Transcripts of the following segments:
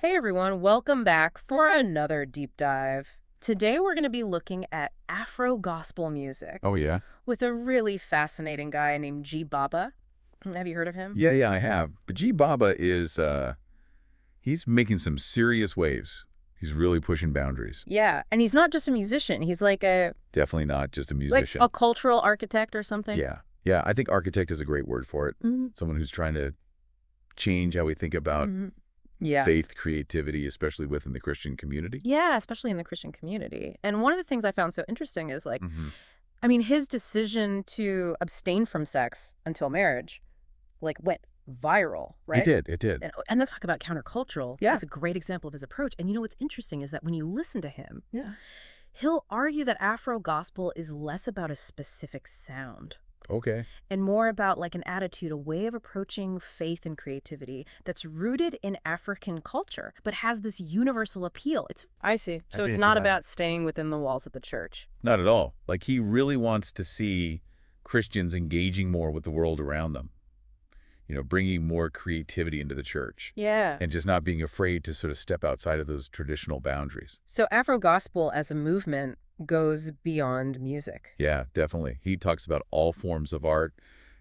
Hey everyone, welcome back for another deep dive. Today we're going to be looking at Afro Gospel music Oh, yeah? with a really fascinating guy named G Baba. Have you heard of him? Yeah, I have. But G Baba is, he's making some serious waves. He's really pushing boundaries. Yeah, and he's not just a musician. He's Definitely not just a like musician. a cultural architect or something. Yeah, I think architect is a great word for it. hmm Someone who's trying to change how we think about hmm Yeah. faith, creativity, especially within the Christian community. Yeah, especially in the Christian community. And one of the things I found so interesting is hmm his decision to abstain from sex until marriage went viral, It right? did, it did. And let's talk about countercultural. Yeah. That's a great example of his approach. And you know what's interesting is that when you listen to him, Yeah. he'll argue that Afro gospel is less about a specific sound Okay. and more about an attitude, a way of approaching faith and creativity that's rooted in African culture, but has this universal appeal. I see. I So it's didn't not know that. about staying within the walls of the church. Not at all. Like, he really wants to see Christians engaging more with the world around them. Bringing more creativity into the church. Yeah. And just not being afraid to sort of step outside of those traditional boundaries. So Afro gospel as a movement goes beyond music. Yeah, definitely. He talks about all forms of art,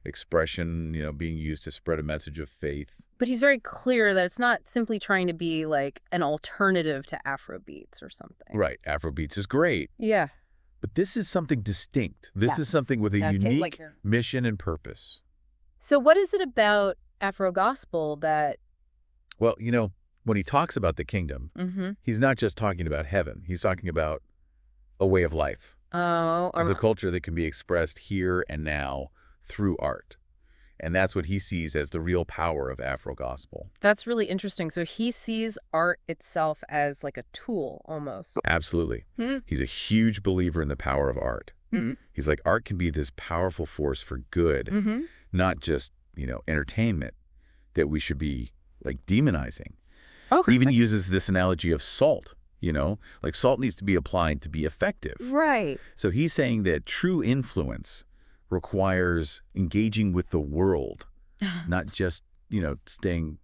expression, being used to spread a message of faith. But he's very clear that it's not simply trying to be like an alternative to Afro beats or something. Right. Afrobeats is great, Yeah. but this is something distinct. This is something with a unique mission and purpose. So what is it about Afro gospel that... Well, when he talks about the kingdom, he's not just talking about heaven. He's talking about a way of life, of the culture that can be expressed here and now through art. And that's what he sees as the real power of Afro gospel. That's really interesting. So he sees art itself as like a tool almost. Absolutely. He's a huge believer in the power of art. He's like, art can be this powerful force for good, not just, entertainment that we should be demonizing. Okay. He even uses this analogy of salt, like salt needs to be applied to be effective. Right. So he's saying that true influence requires engaging with the world, not just, staying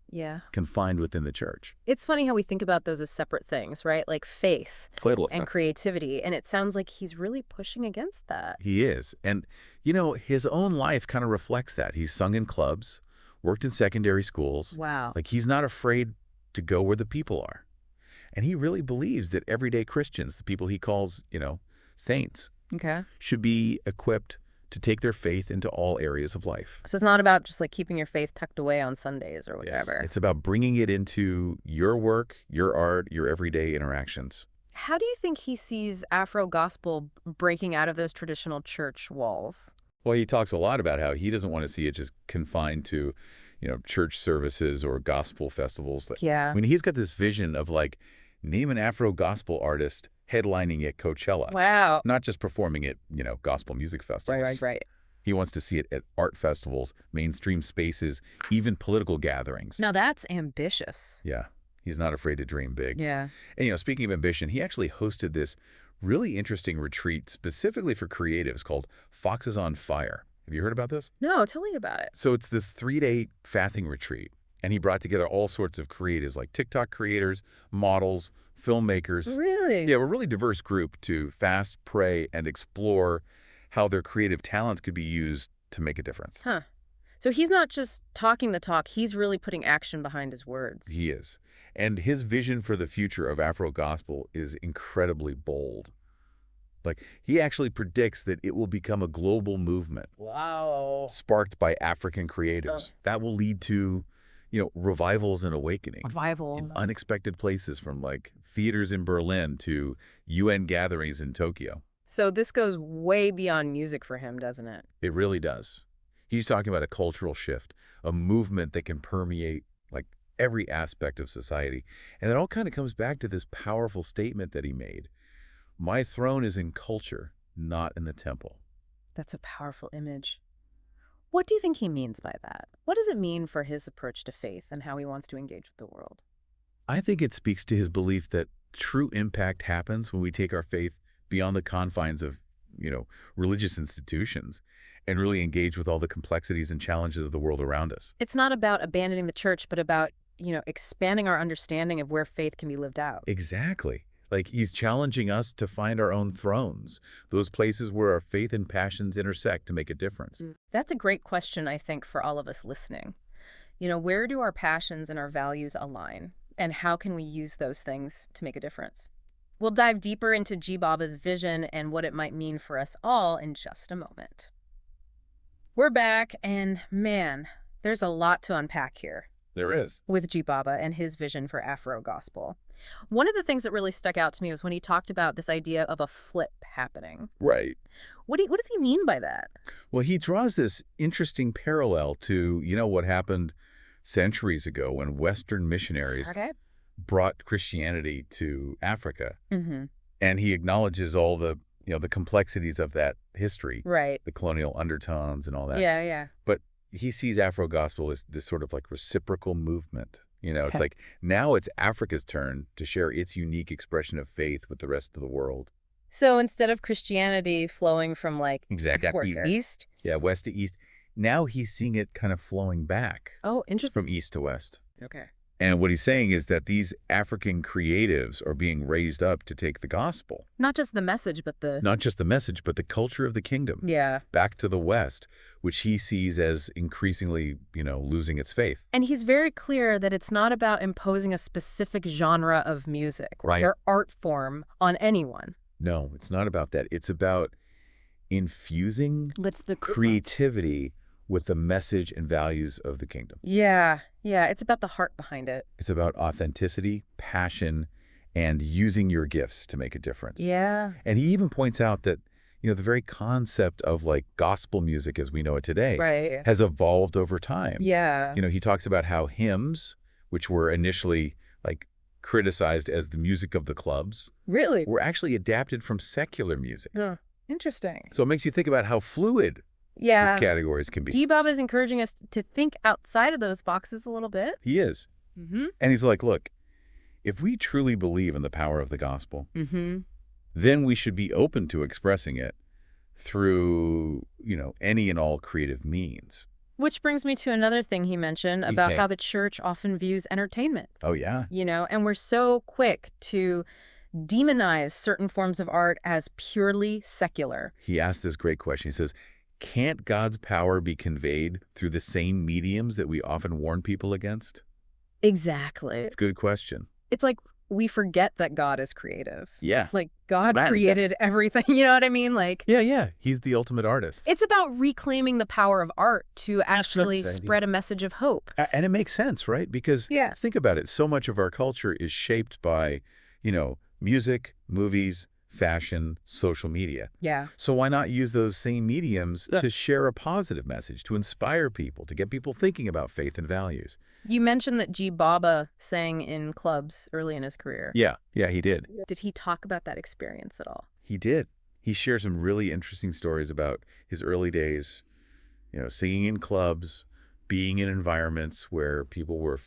confined within the church. It's funny how we think about those as separate things, right? Like faith and creativity. And it sounds like he's really pushing against that. He is. And, his own life kind of reflects that. He's sung in clubs, worked in secondary schools. Wow. Like, he's not afraid to go where the people are. And he really believes that everyday Christians, the people he calls, saints, should be equipped to take their faith into all areas of life. So it's not about just keeping your faith tucked away on Sundays or whatever. It's about bringing it into your work, your art, your everyday interactions. How do you think he sees Afro gospel breaking out of those traditional church walls? Well, he talks a lot about how he doesn't want to see it just confined to, church services or gospel festivals. Yeah. I mean, he's got this vision of name an Afro gospel artist headlining at Coachella. Wow. Not just performing at, gospel music festivals. Right. He wants to see it at art festivals, mainstream spaces, even political gatherings. Now that's ambitious. Yeah. He's not afraid to dream big. Yeah. And, speaking of ambition, he actually hosted this really interesting retreat specifically for creatives called Foxes on Fire. Have you heard about this? No, tell me about it. So it's this 3-day fasting retreat, and he brought together all sorts of creatives like TikTok creators, models, filmmakers. Really? Yeah, we're a really diverse group to fast, pray, and explore how their creative talents could be used to make a difference. Huh. So he's not just talking the talk, he's really putting action behind his words. He is. And his vision for the future of Afro gospel is incredibly bold. He actually predicts that it will become a global movement. Wow. Sparked by African creatives. That will lead to, revivals and awakening. In unexpected places, from theaters in Berlin to UN gatherings in Tokyo. So this goes way beyond music for him, doesn't it? It really does. He's talking about a cultural shift, a movement that can permeate every aspect of society. And it all kind of comes back to this powerful statement that he made. My throne is in culture, not in the temple. That's a powerful image. What do you think he means by that? What does it mean for his approach to faith and how he wants to engage with the world? I think it speaks to his belief that true impact happens when we take our faith beyond the confines of, religious institutions and really engage with all the complexities and challenges of the world around us. It's not about abandoning the church, but about expanding our understanding of where faith can be lived out. Exactly. Like he's challenging us to find our own thrones, those places where our faith and passions intersect to make a difference. That's a great question, I think, for all of us listening. Where do our passions and our values align? And how can we use those things to make a difference? We'll dive deeper into G. Baba's vision and what it might mean for us all in just a moment. We're back, and man, there's a lot to unpack here There is. with G. Baba and his vision for Afro Gospel. One of the things that really stuck out to me was when he talked about this idea of a flip happening. Right. What does he mean by that? Well, he draws this interesting parallel to, what happened centuries ago when Western missionaries Okay. brought Christianity to Africa. Mm-hmm. And he acknowledges all the complexities of that history, Right. the colonial undertones and all that. Yeah, yeah. But he sees Afro Gospel as this sort of like reciprocal movement. It's Okay. like now it's Africa's turn to share its unique expression of faith with the rest of the world. So instead of Christianity flowing from Exactly. east. Yeah, west to east. Now he's seeing it kind of flowing back Oh, interesting. from east to west. Okay. And what he's saying is that these African creatives are being raised up to take the gospel. Not just the message, but Not just the message, but the culture of the kingdom. Yeah. Back to the West, which he sees as increasingly, losing its faith. And he's very clear that it's not about imposing a specific genre of music Right. or art form on anyone. No, it's not about that. It's about infusing creativity with the message and values of the kingdom. Yeah. Yeah. It's about the heart behind it. It's about authenticity, passion, and using your gifts to make a difference. Yeah. And he even points out that, the very concept of like gospel music as we know it today Right. has evolved over time. Yeah. He talks about how hymns, which were initially like criticized as the music of the clubs, Really? were actually adapted from secular music. Interesting. So it makes you think about how fluid Yeah. these categories can be. G. Bob is encouraging us to think outside of those boxes a little bit. He is. Mm-hmm. And he's like, look, if we truly believe in the power of the gospel, Mm-hmm. then we should be open to expressing it through, any and all creative means. Which brings me to another thing he mentioned about Okay. how the church often views entertainment, Oh, yeah. and we're so quick to demonize certain forms of art as purely secular. He asked this great question. He says, can't God's power be conveyed through the same mediums that we often warn people against? Exactly. It's a good question. It's like we forget that God is creative. Yeah. Like God Right. created everything, you know what I mean? Like Yeah. He's the ultimate artist. it's about reclaiming the power of art to actually right. spread a message of hope. And it makes sense, right? Because Yeah. think about it. So much of our culture is shaped by, music, movies, fashion, social media. Yeah. So why not use those same mediums Yeah. to share a positive message, to inspire people, to get people thinking about faith and values? You mentioned that G. Baba sang in clubs early in his career. Yeah, he did. Did he talk about that experience at all? He did. He shared some really interesting stories about his early days, singing in clubs, being in environments where people were,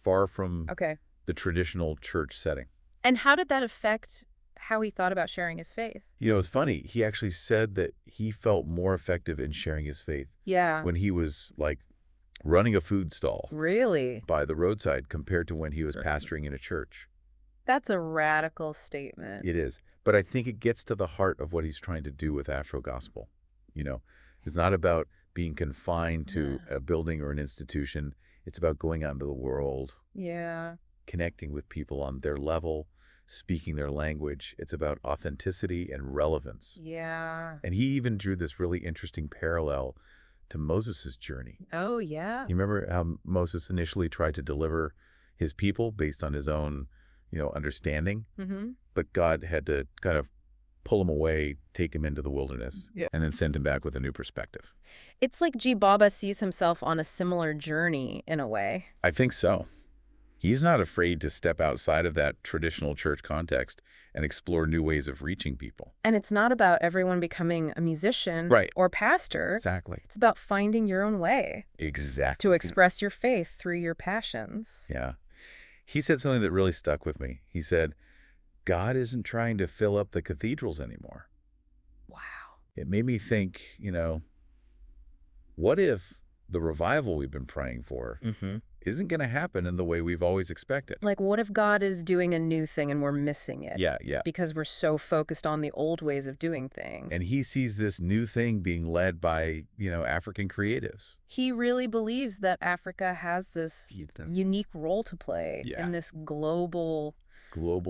far from Okay. the traditional church setting. And how did that affect how he thought about sharing his faith? It's funny. He actually said that he felt more effective in sharing his faith Yeah. when he was like running a food stall Really? by the roadside compared to when he was pastoring in a church. That's a radical statement. It is. But I think it gets to the heart of what he's trying to do with Afro Gospel. It's not about being confined to a building or an institution. It's about going out into the world, Yeah. connecting with people on their level, speaking their language. It's about authenticity and relevance. Yeah. And he even drew this really interesting parallel to Moses' journey. Oh, yeah. You remember how Moses initially tried to deliver his people based on his own, understanding? Mm-hmm. But God had to kind of pull him away, take him into the wilderness, Yeah. and then send him back with a new perspective. It's like G. Baba sees himself on a similar journey in a way. I think so. He's not afraid to step outside of that traditional church context and explore new ways of reaching people. And it's not about everyone becoming a musician Right. or pastor. Exactly. It's about finding your own way Exactly. to express your faith through your passions. Yeah. He said something that really stuck with me. He said, God isn't trying to fill up the cathedrals anymore. Wow. It made me think, what if the revival we've been praying for Mm-hmm. isn't going to happen in the way we've always expected. Like, what if God is doing a new thing and we're missing it? Yeah, yeah. Because we're so focused on the old ways of doing things. And he sees this new thing being led by, African creatives. He really believes that Africa has this unique role to play in this global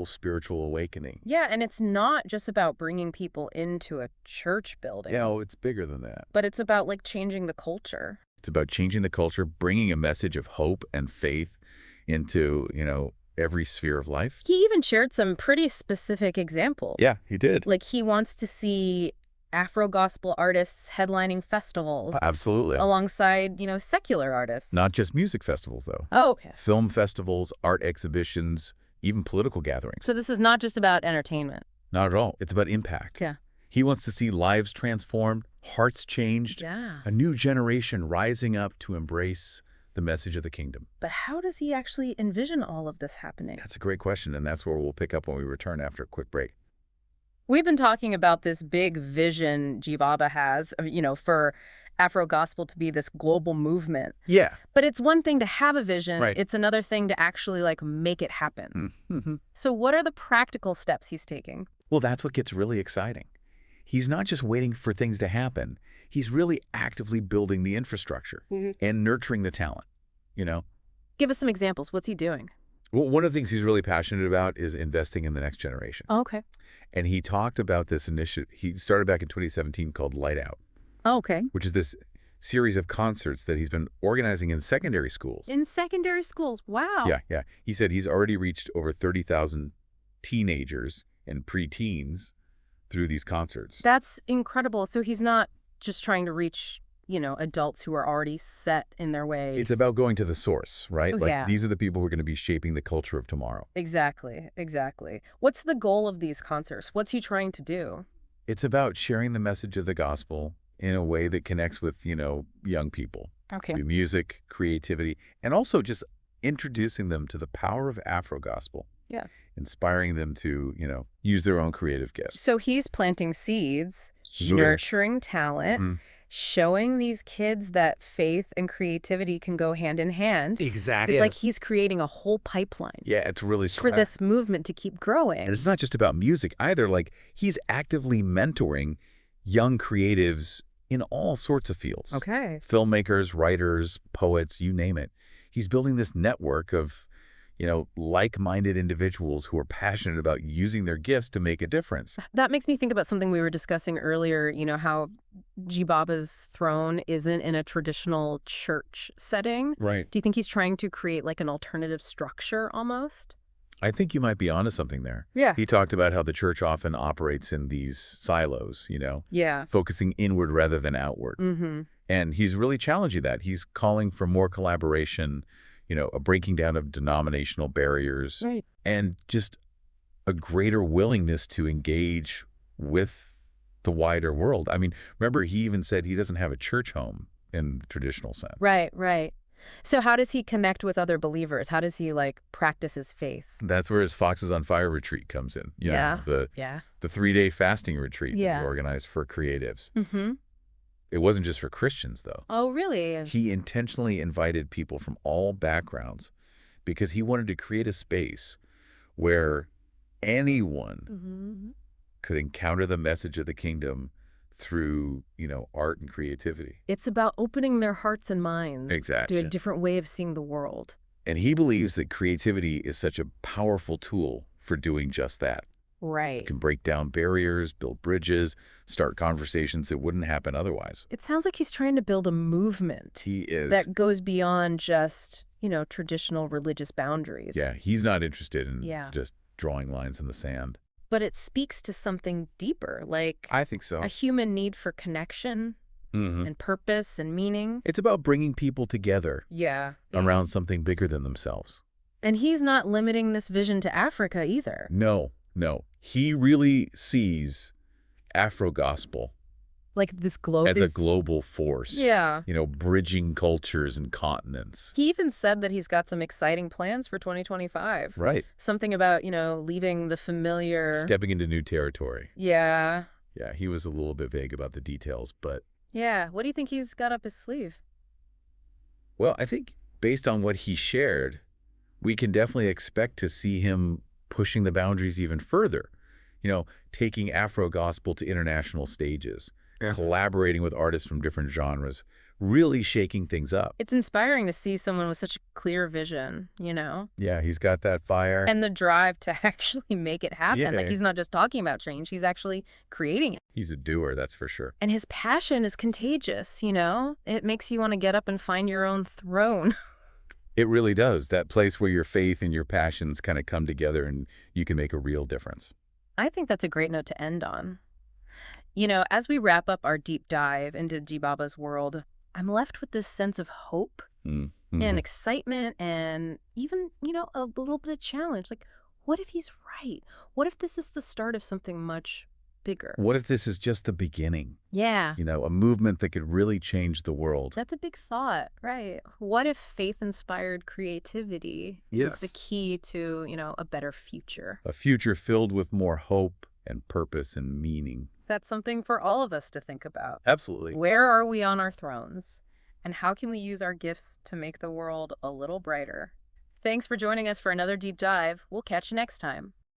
spiritual awakening. Yeah, and it's not just about bringing people into a church building. Yeah, it's bigger than that. But it's about, like, changing the culture. It's about changing the culture, bringing a message of hope and faith into, every sphere of life. He even shared some pretty specific examples. Yeah, he did. Like, he wants to see Afro Gospel artists headlining festivals. Absolutely. Alongside, secular artists. Not just music festivals, though. Oh, okay. Film festivals, art exhibitions, even political gatherings. So this is not just about entertainment. Not at all. It's about impact. Yeah. He wants to see lives transformed, hearts changed, a new generation rising up to embrace the message of the kingdom. But how does he actually envision all of this happening? That's a great question, and that's where we'll pick up when we return after a quick break. We've been talking about this big vision G Baba has, for Afro Gospel to be this global movement. Yeah. But it's one thing to have a vision. Right. It's another thing to actually, make it happen. Mm-hmm. So what are the practical steps he's taking? Well, that's what gets really exciting. He's not just waiting for things to happen. He's really actively building the infrastructure and nurturing the talent, Give us some examples. What's he doing? Well, one of the things he's really passionate about is investing in the next generation. Oh, okay. And he talked about this initiative. He started back in 2017 called Light Out. Oh, okay. Which is this series of concerts that he's been organizing in secondary schools. In secondary schools. Wow. Yeah, yeah. He said he's already reached over 30,000 teenagers and preteens through these concerts. That's incredible. So he's not just trying to reach, adults who are already set in their ways. It's about going to the source, right? Yeah. These are the people who are going to be shaping the culture of tomorrow. Exactly, exactly. What's the goal of these concerts? What's he trying to do? It's about sharing the message of the gospel in a way that connects with, young people. Okay. Through music, creativity, and also just introducing them to the power of Afro Gospel. Yeah. Inspiring them to, use their own creative gifts. So he's planting seeds, Sure. nurturing talent, Mhm. showing these kids that faith and creativity can go hand in hand. Exactly. It's like he's creating a whole pipeline. Yeah, it's really For this movement to keep growing. And it's not just about music either. He's actively mentoring young creatives in all sorts of fields. Okay. Filmmakers, writers, poets, you name it. He's building this network of, like-minded individuals who are passionate about using their gifts to make a difference. That makes me think about something we were discussing earlier, how G Baba's throne isn't in a traditional church setting. Right. Do you think he's trying to create an alternative structure almost? I think you might be onto something there. Yeah. He talked about how the church often operates in these silos, Yeah. focusing inward rather than outward. Mm-hmm. And he's really challenging that. He's calling for more collaboration, a breaking down of denominational barriers, Right. and just a greater willingness to engage with the wider world. I mean, remember, he even said he doesn't have a church home in the traditional sense. Right, right. So how does he connect with other believers? How does he practice his faith? That's where his Foxes on Fire retreat comes in. Yeah. The 3-day fasting retreat that he organized for creatives. Mm-hmm. It wasn't just for Christians, though. Oh, really? He intentionally invited people from all backgrounds because he wanted to create a space where anyone could encounter the message of the kingdom through, art and creativity. It's about opening their hearts and minds Exactly. to a different way of seeing the world. And he believes that creativity is such a powerful tool for doing just that. Right. It can break down barriers, build bridges, start conversations that wouldn't happen otherwise. It sounds like he's trying to build a movement He is. that goes beyond just, traditional religious boundaries. Yeah, he's not interested in Yeah. just drawing lines in the sand. But it speaks to something deeper, I think so. a human need for connection and purpose and meaning. It's about bringing people together Yeah. around something bigger than themselves. And he's not limiting this vision to Africa either. No. He really sees Afro Gospel This globe as a global force. Yeah. Bridging cultures and continents. He even said that he's got some exciting plans for 2025. Right. Something about, leaving the familiar. Stepping into new territory. Yeah. Yeah, he was a little bit vague about the details, but... Yeah. What do you think he's got up his sleeve? Well, I think based on what he shared, we can definitely expect to see him pushing the boundaries even further. Taking Afro Gospel to international stages, Yeah. collaborating with artists from different genres, really shaking things up. It's inspiring to see someone with such a clear vision, Yeah, he's got that fire. and the drive to actually make it happen. Yeah. Like, he's not just talking about change, he's actually creating it. He's a doer, that's for sure. And his passion is contagious, It makes you want to get up and find your own throne. It really does. That place where your faith and your passions kind of come together and you can make a real difference. I think that's a great note to end on. As we wrap up our deep dive into G Baba's world, I'm left with this sense of hope Mm-hmm. and excitement and even, a little bit of challenge. Like, what if he's right? What if this is the start of something much bigger? What if this is just the beginning? Yeah. A movement that could really change the world. That's a big thought, right? What if faith-inspired creativity is the key to, a better future? A future filled with more hope and purpose and meaning. That's something for all of us to think about. Absolutely. Where are we on our thrones? And how can we use our gifts to make the world a little brighter? Thanks for joining us for another deep dive. We'll catch you next time.